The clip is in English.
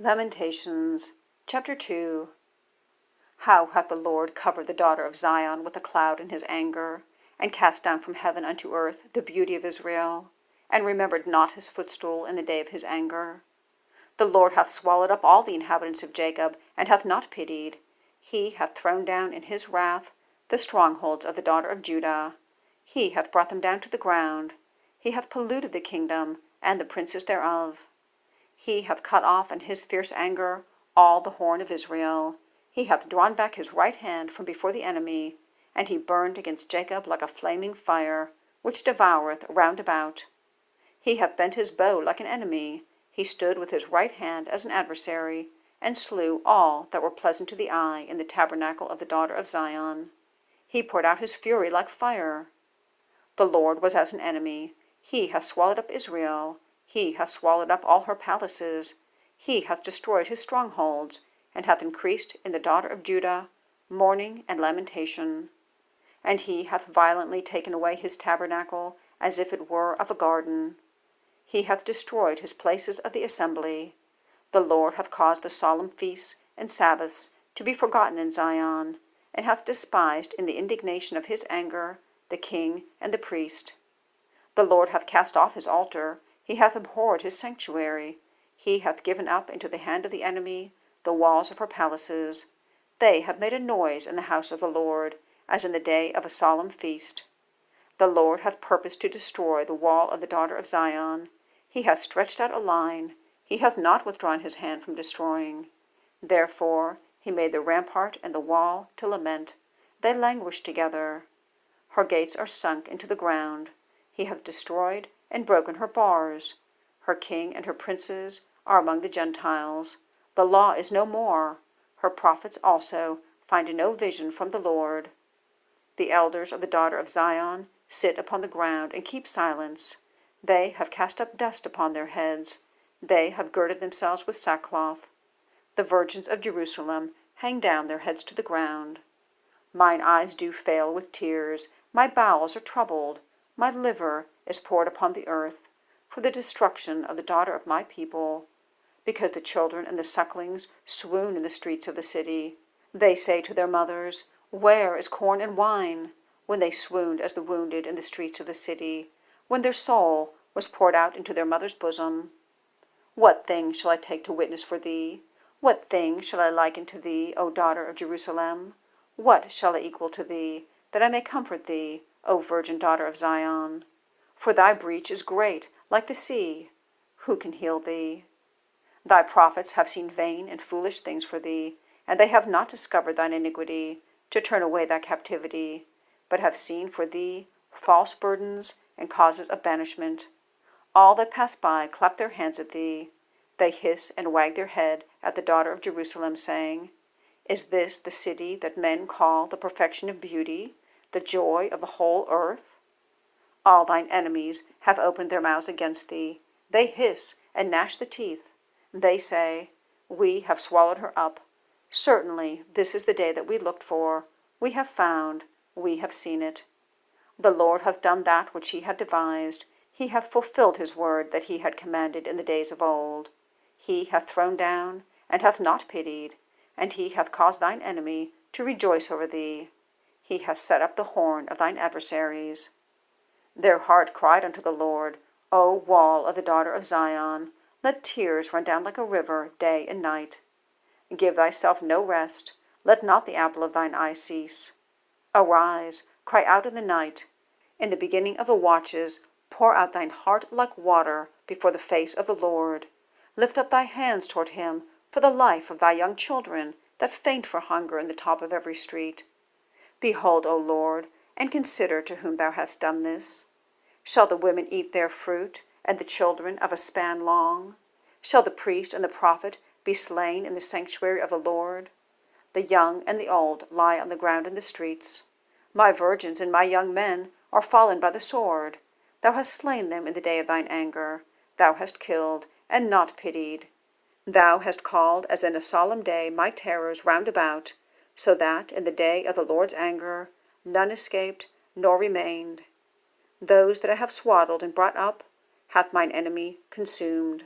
Lamentations, chapter 2. How hath the Lord covered the daughter of Zion with a cloud in his anger, and cast down from heaven unto earth the beauty of Israel, and remembered not his footstool in the day of his anger. The Lord hath swallowed up all the inhabitants of Jacob, and hath not pitied. He hath thrown down in his wrath the strongholds of the daughter of Judah. He hath brought them down to the ground. He hath polluted the kingdom, and the princes thereof. He hath cut off in his fierce anger all the horn of Israel. He hath drawn back his right hand from before the enemy, and he burned against Jacob like a flaming fire, which devoureth round about. He hath bent his bow like an enemy. He stood with his right hand as an adversary, and slew all that were pleasant to the eye in the tabernacle of the daughter of Zion. He poured out his fury like fire. The Lord was as an enemy. He hath swallowed up Israel. He hath swallowed up all her palaces. He hath destroyed his strongholds, and hath increased in the daughter of Judah mourning and lamentation. And he hath violently taken away his tabernacle, as if it were of a garden. He hath destroyed his places of the assembly. The Lord hath caused the solemn feasts and Sabbaths to be forgotten in Zion, and hath despised in the indignation of his anger the king and the priest. The Lord hath cast off his altar. He hath abhorred his sanctuary. He hath given up into the hand of the enemy the walls of her palaces. They have made a noise in the house of the Lord, as in the day of a solemn feast. The Lord hath purposed to destroy the wall of the daughter of Zion. He hath stretched out a line. He hath not withdrawn his hand from destroying. Therefore he made the rampart and the wall to lament. They languish together. Her gates are sunk into the ground. He hath destroyed and broken her bars. Her king and her princes are among the Gentiles. The law is no more. Her prophets also find no vision from the Lord. The elders of the daughter of Zion sit upon the ground and keep silence. They have cast up dust upon their heads. They have girded themselves with sackcloth. The virgins of Jerusalem hang down their heads to the ground. Mine eyes do fail with tears. My bowels are troubled. My liver is poured upon the earth, for the destruction of the daughter of my people, because the children and the sucklings swoon in the streets of the city. They say to their mothers, Where is corn and wine? When they swooned as the wounded in the streets of the city, when their soul was poured out into their mother's bosom. What thing shall I take to witness for thee? What thing shall I liken to thee, O daughter of Jerusalem? What shall I equal to thee, that I may comfort thee, O virgin daughter of Zion? For thy breach is great, like the sea. Who can heal thee? Thy prophets have seen vain and foolish things for thee, and they have not discovered thine iniquity, to turn away thy captivity, but have seen for thee false burdens and causes of banishment. All that pass by clap their hands at thee. They hiss and wag their head at the daughter of Jerusalem, saying, Is this the city that men call the perfection of beauty, the joy of the whole earth? All thine enemies have opened their mouths against thee. They hiss and gnash the teeth. They say, We have swallowed her up. Certainly this is the day that we looked for. We have found, we have seen it. The Lord hath done that which he had devised. He hath fulfilled his word that he had commanded in the days of old. He hath thrown down, and hath not pitied, and he hath caused thine enemy to rejoice over thee. He hath set up the horn of thine adversaries. Their heart cried unto the Lord, O wall of the daughter of Zion, let tears run down like a river day and night. Give thyself no rest, let not the apple of thine eye cease. Arise, cry out in the night. In the beginning of the watches, pour out thine heart like water before the face of the Lord. Lift up thy hands toward him for the life of thy young children that faint for hunger in the top of every street. Behold, O Lord, and consider to whom thou hast done this. Shall the women eat their fruit, and the children of a span long? Shall the priest and the prophet be slain in the sanctuary of the Lord? The young and the old lie on the ground in the streets. My virgins and my young men are fallen by the sword. Thou hast slain them in the day of thine anger. Thou hast killed, and not pitied. Thou hast called as in a solemn day my terrors round about, so that in the day of the Lord's anger none escaped nor remained. Those that I have swaddled and brought up hath mine enemy consumed.